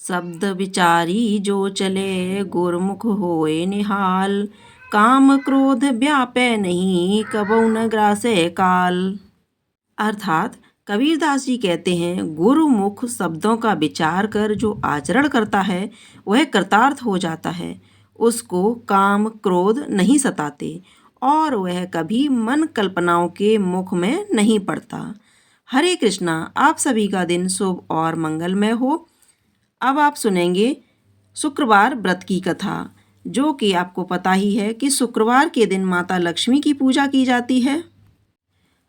शब्द विचारी जो चले गुरमुख होए निहाल। काम क्रोध व्यापे नहीं कबहु न ग्रासे काल। अर्थात कबीरदास जी कहते हैं, गुरुमुख शब्दों का विचार कर जो आचरण करता है वह कृतार्थ हो जाता है। उसको काम क्रोध नहीं सताते और वह कभी मन कल्पनाओं के मुख में नहीं पड़ता। हरे कृष्णा। आप सभी का दिन शुभ और मंगलमय हो। अब आप सुनेंगे शुक्रवार व्रत की कथा, जो कि आपको पता ही है कि शुक्रवार के दिन माता लक्ष्मी की पूजा की जाती है।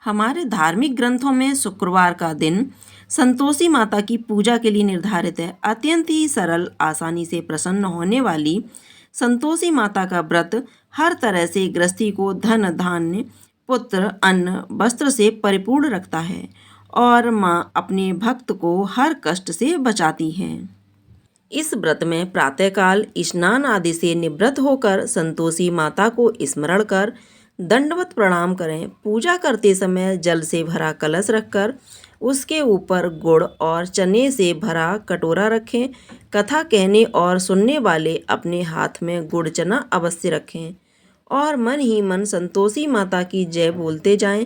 हमारे धार्मिक ग्रंथों में शुक्रवार का दिन संतोषी माता की पूजा के लिए निर्धारित है। अत्यंत ही सरल, आसानी से प्रसन्न होने वाली संतोषी माता का व्रत हर तरह से गृहस्थी को धन धान्य पुत्र अन्न वस्त्र से परिपूर्ण रखता है और माँ अपने भक्त को हर कष्ट से बचाती हैं। इस व्रत में प्रातःकाल स्नान आदि से निवृत्त होकर संतोषी माता को स्मरण कर दंडवत प्रणाम करें। पूजा करते समय जल से भरा कलश रखकर उसके ऊपर गुड़ और चने से भरा कटोरा रखें। कथा कहने और सुनने वाले अपने हाथ में गुड़ चना अवश्य रखें और मन ही मन संतोषी माता की जय बोलते जाएं।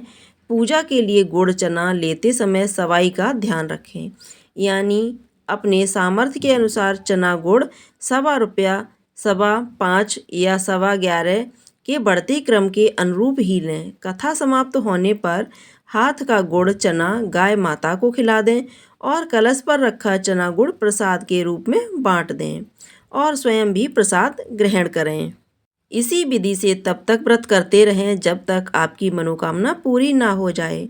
पूजा के लिए गुड़ चना लेते समय सवाई का ध्यान रखें, यानी अपने सामर्थ्य के अनुसार चना गुड़ ₹1.25, 5.25 या 11.25 के बढ़ते क्रम के अनुरूप ही लें। कथा समाप्त होने पर हाथ का गुड़ चना गाय माता को खिला दें और कलश पर रखा चना गुड़ प्रसाद के रूप में बांट दें और स्वयं भी प्रसाद ग्रहण करें। इसी विधि से तब तक व्रत करते रहें जब तक आपकी मनोकामना पूरी ना हो जाए।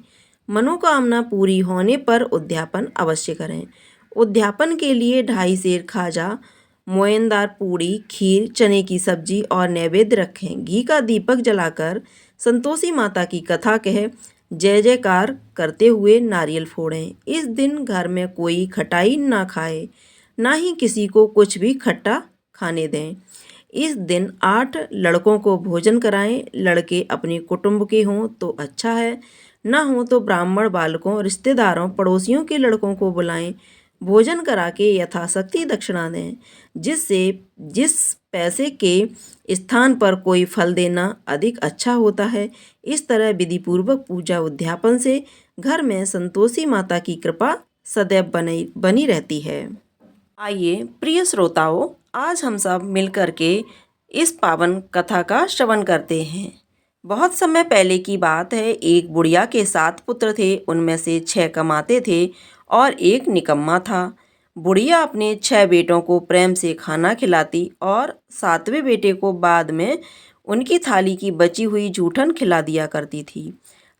मनोकामना पूरी होने पर उद्यापन अवश्य करें। उद्यापन के लिए 2.5 सेर खाजा, मोयनदार पूड़ी, खीर, चने की सब्जी और नैवेद्य रखें। घी का दीपक जलाकर संतोषी माता की कथा कह जय जयकार करते हुए नारियल फोड़ें। इस दिन घर में कोई खटाई ना खाए, ना ही किसी को कुछ भी खट्टा खाने दें। इस दिन 8 लड़कों को भोजन कराएं। लड़के अपने कुटुंब के हों तो अच्छा है, ना हो तो ब्राह्मण बालकों, रिश्तेदारों, पड़ोसियों के लड़कों को बुलाएं। भोजन करा के यथाशक्ति दक्षिणा दें, जिस पैसे के स्थान पर कोई फल देना अधिक अच्छा होता है। इस तरह विधिपूर्वक पूजा उद्यापन से घर में संतोषी माता की कृपा सदैव बनी रहती है। आइए प्रिय श्रोताओं, आज हम सब मिलकर के इस पावन कथा का श्रवण करते हैं। बहुत समय पहले की बात है। एक बुढ़िया के 7 पुत्र थे। उनमें से 6 कमाते थे और एक निकम्मा था। बुढ़िया अपने 6 बेटों को प्रेम से खाना खिलाती और 7वें बेटे को बाद में उनकी थाली की बची हुई जूठन खिला दिया करती थी।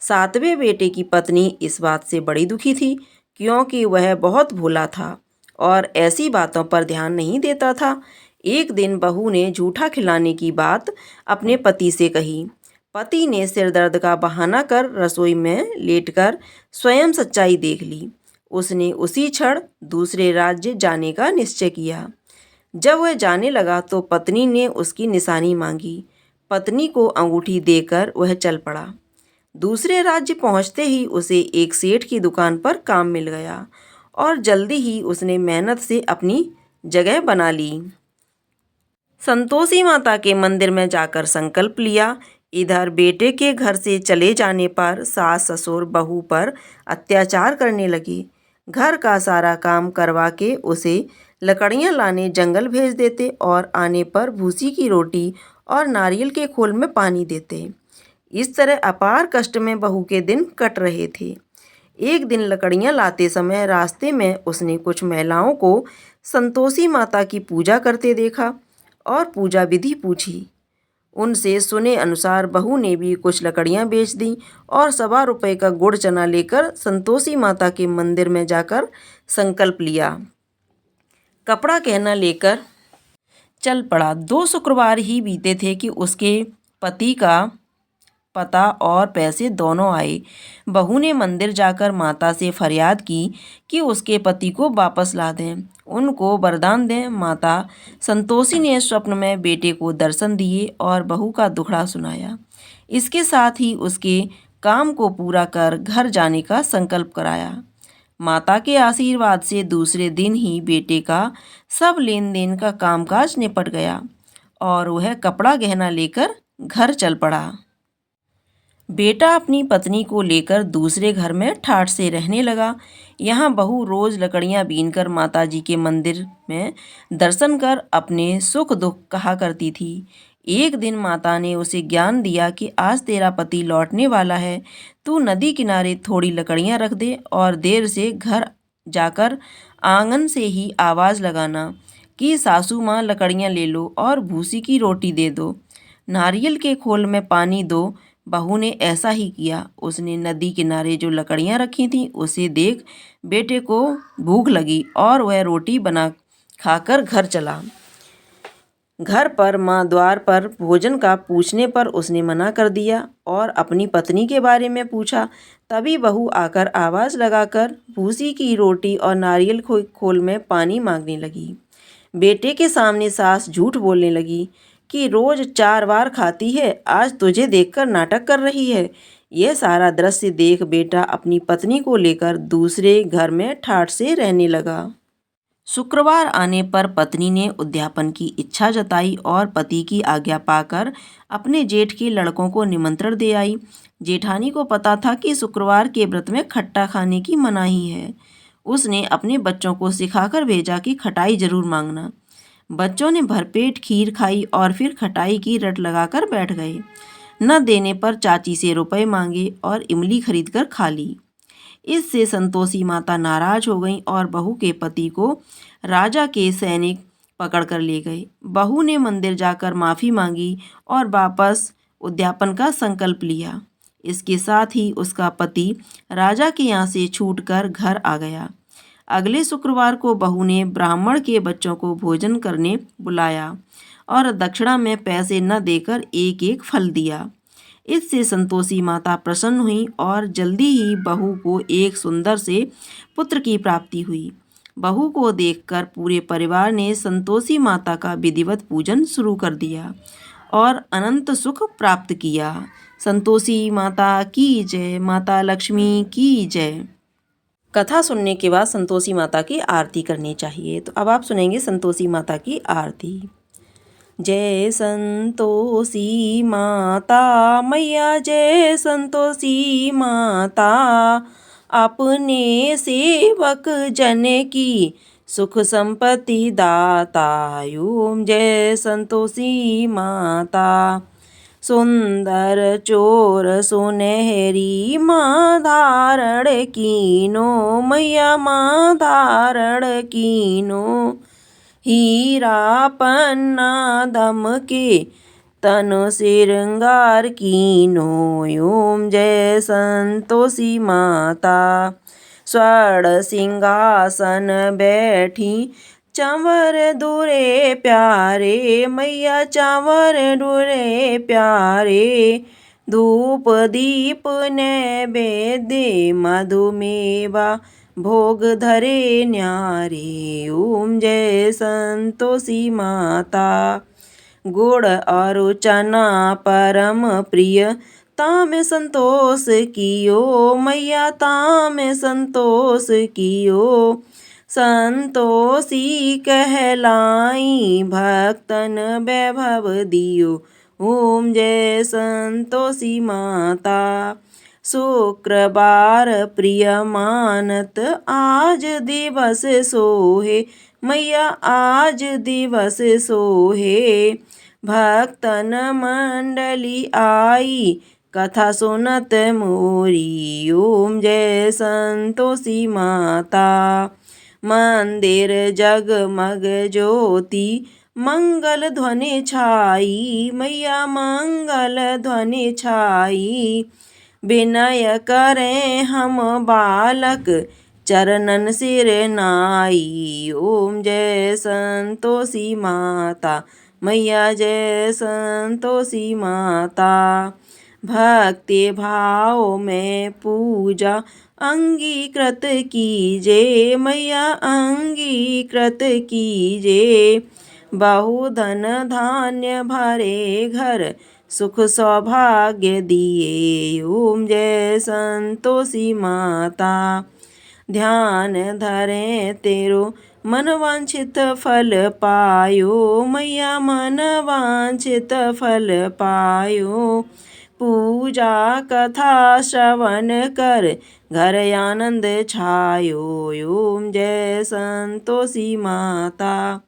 7वें बेटे की पत्नी इस बात से बड़ी दुखी थी, क्योंकि वह बहुत भोला था और ऐसी बातों पर ध्यान नहीं देता था। एक दिन बहू ने जूठा खिलाने की बात अपने पति से कही। पति ने सिर दर्द का बहाना कर रसोई में लेटकर स्वयं सच्चाई देख ली। उसने उसी क्षण दूसरे राज्य जाने का निश्चय किया। जब वह जाने लगा तो पत्नी ने उसकी निशानी मांगी। पत्नी को अंगूठी देकर वह चल पड़ा। दूसरे राज्य पहुंचते ही उसे एक सेठ की दुकान पर काम मिल गया और जल्दी ही उसने मेहनत से अपनी जगह बना ली। संतोषी माता के मंदिर में जाकर संकल्प लिया। इधर बेटे के घर से चले जाने पर सास ससुर बहू पर अत्याचार करने लगे। घर का सारा काम करवा के उसे लकड़ियां लाने जंगल भेज देते और आने पर भूसी की रोटी और नारियल के खोल में पानी देते। इस तरह अपार कष्ट में बहू के दिन कट रहे थे। एक दिन लकड़ियां लाते समय रास्ते में उसने कुछ महिलाओं को संतोषी माता की पूजा करते देखा और पूजा विधि पूछी। उनसे सुने अनुसार बहू ने भी कुछ लकड़ियां बेच दी और ₹1.25 का गुड़ चना लेकर संतोषी माता के मंदिर में जाकर संकल्प लिया। कपड़ा गहना लेकर चल पड़ा। 2 शुक्रवार ही बीते थे कि उसके पति का पता और पैसे दोनों आए। बहू ने मंदिर जाकर माता से फरियाद की कि उसके पति को वापस ला दें, उनको वरदान दें। माता संतोषी ने स्वप्न में बेटे को दर्शन दिए और बहू का दुखड़ा सुनाया। इसके साथ ही उसके काम को पूरा कर घर जाने का संकल्प कराया। माता के आशीर्वाद से दूसरे दिन ही बेटे का सब लेन देन का कामकाज निपट गया और वह कपड़ा गहना लेकर घर चल पड़ा। बेटा अपनी पत्नी को लेकर दूसरे घर में ठाठ से रहने लगा। यहाँ बहू रोज लकड़ियाँ बीनकर माताजी के मंदिर में दर्शन कर अपने सुख दुख कहा करती थी। एक दिन माता ने उसे ज्ञान दिया कि आज तेरा पति लौटने वाला है, तू नदी किनारे थोड़ी लकड़ियाँ रख दे और देर से घर जाकर आंगन से ही आवाज़ लगाना कि सासू माँ लकड़ियाँ ले लो और भूसी की रोटी दे दो, नारियल के खोल में पानी दो। बहू ने ऐसा ही किया। उसने नदी किनारे जो लकड़ियाँ रखी थीं उसे देख बेटे को भूख लगी और वह रोटी बना खाकर घर चला। घर पर माँ द्वार पर भोजन का पूछने पर उसने मना कर दिया और अपनी पत्नी के बारे में पूछा। तभी बहू आकर आवाज़ लगाकर भूसी की रोटी और नारियल खोल में पानी मांगने लगी। बेटे के सामने सास झूठ बोलने लगी कि रोज 4 बार खाती है, आज तुझे देखकर नाटक कर रही है। यह सारा दृश्य देख बेटा अपनी पत्नी को लेकर दूसरे घर में ठाठ से रहने लगा। शुक्रवार आने पर पत्नी ने उद्यापन की इच्छा जताई और पति की आज्ञा पाकर अपने जेठ के लड़कों को निमंत्रण दे आई। जेठानी को पता था कि शुक्रवार के व्रत में खट्टा खाने की मनाही है। उसने अपने बच्चों को सिखाकर भेजा कि खटाई जरूर मांगना। बच्चों ने भरपेट खीर खाई और फिर खटाई की रट लगाकर बैठ गए। न देने पर चाची से रुपए मांगे और इमली खरीदकर खा ली। इससे संतोषी माता नाराज हो गई और बहू के पति को राजा के सैनिक पकड़ कर ले गए। बहू ने मंदिर जाकर माफ़ी मांगी और वापस उद्यापन का संकल्प लिया। इसके साथ ही उसका पति राजा के यहाँ से छूटकर घर आ गया। अगले शुक्रवार को बहू ने ब्राह्मण के बच्चों को भोजन करने बुलाया और दक्षिणा में पैसे न देकर एक एक फल दिया। इससे संतोषी माता प्रसन्न हुई और जल्दी ही बहू को एक सुंदर से पुत्र की प्राप्ति हुई। बहू को देखकर पूरे परिवार ने संतोषी माता का विधिवत पूजन शुरू कर दिया और अनंत सुख प्राप्त किया। संतोषी माता की जय, माता लक्ष्मी की जय। कथा सुनने के बाद संतोषी माता की आरती करनी चाहिए। तो अब आप सुनेंगे संतोषी माता की आरती। जय संतोषी माता मैया, जय संतोषी माता, अपने सेवक जन की सुख संपत्ति दाता। ओम जय संतोषी माता। सुंदर चोर सुनहरी माँ धारण कीनो, मैया माँ धारण कीनो, हीरा पन्ना दम के तन श्रृंगार कीनो। ओम जय संतोषी माता। स्वर्ण सिंहासन बैठी चावर दूरे प्यारे, मैया चावर दूरे प्यारे, धूप दीप नैवेद्य मधुमेवा भोग धरे न्यारे। ओम जय संतोषी माता। गुड़ और चना परम प्रिय, ताम संतोष कियो, मैया ताम संतोष कियो, संतोषी कहलाई भक्तन वैभव दियो। ओम जय संतोषी माता। शुक्रवार प्रिय मानत आज दिवस सोहे, मैया आज दिवस सोहे, भक्तन मंडली आई कथा सुनत मोरी। ओम जय संतोषी माता। मंदिर जगमग ज्योति मंगल ध्वनि छाई, मैया मंगल ध्वनि छाई, विनय करें हम बालक चरणन सिर नाई। ओम जय संतोषी माता, मैया जय संतोषी माता। भक्ति भाव में पूजा अंगीकृत कीजे, मैया अंगीकृत कीजे, बहुधन धान्य भरे घर सुख सौभाग्य दिए। ओम जय संतोषी माता। ध्यान धरे तेरो मन वांछित फल पायो, मैया मन वांछित फल पायो। पूजा कथा श्रवण कर घर आनंद छायो, ओम जय संतोषी माता।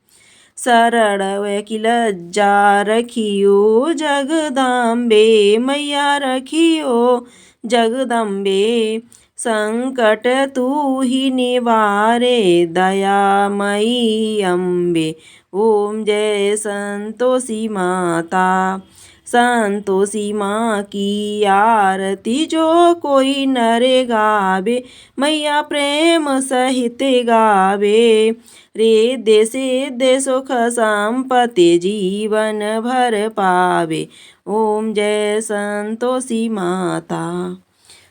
शरण व की लज्जा रखियो जगदम्बे, मैया रखियो जगदम्बे। संकट तू ही निवारे दयामयी अम्बे, ओम जय संतोषी माता। संतोषी माँ की आरती जो कोई नर गावे, मैया प्रेम सहित गावे। रे दे सुख संपत्ति जीवन भर पावे, ओम जय संतोषी माता।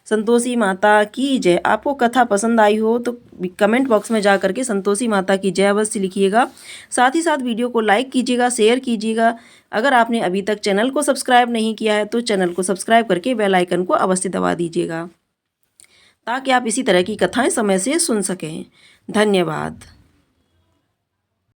संतोषी माता की जय। आपको कथा पसंद आई हो तो कमेंट बॉक्स में जा करके संतोषी माता की जय अवश्य लिखिएगा। साथ ही साथ वीडियो को लाइक कीजिएगा, शेयर कीजिएगा। अगर आपने अभी तक चैनल को सब्सक्राइब नहीं किया है तो चैनल को सब्सक्राइब करके बेल आइकन को अवश्य दबा दीजिएगा, ताकि आप इसी तरह की कथाएं समय से सुन सकें। धन्यवाद।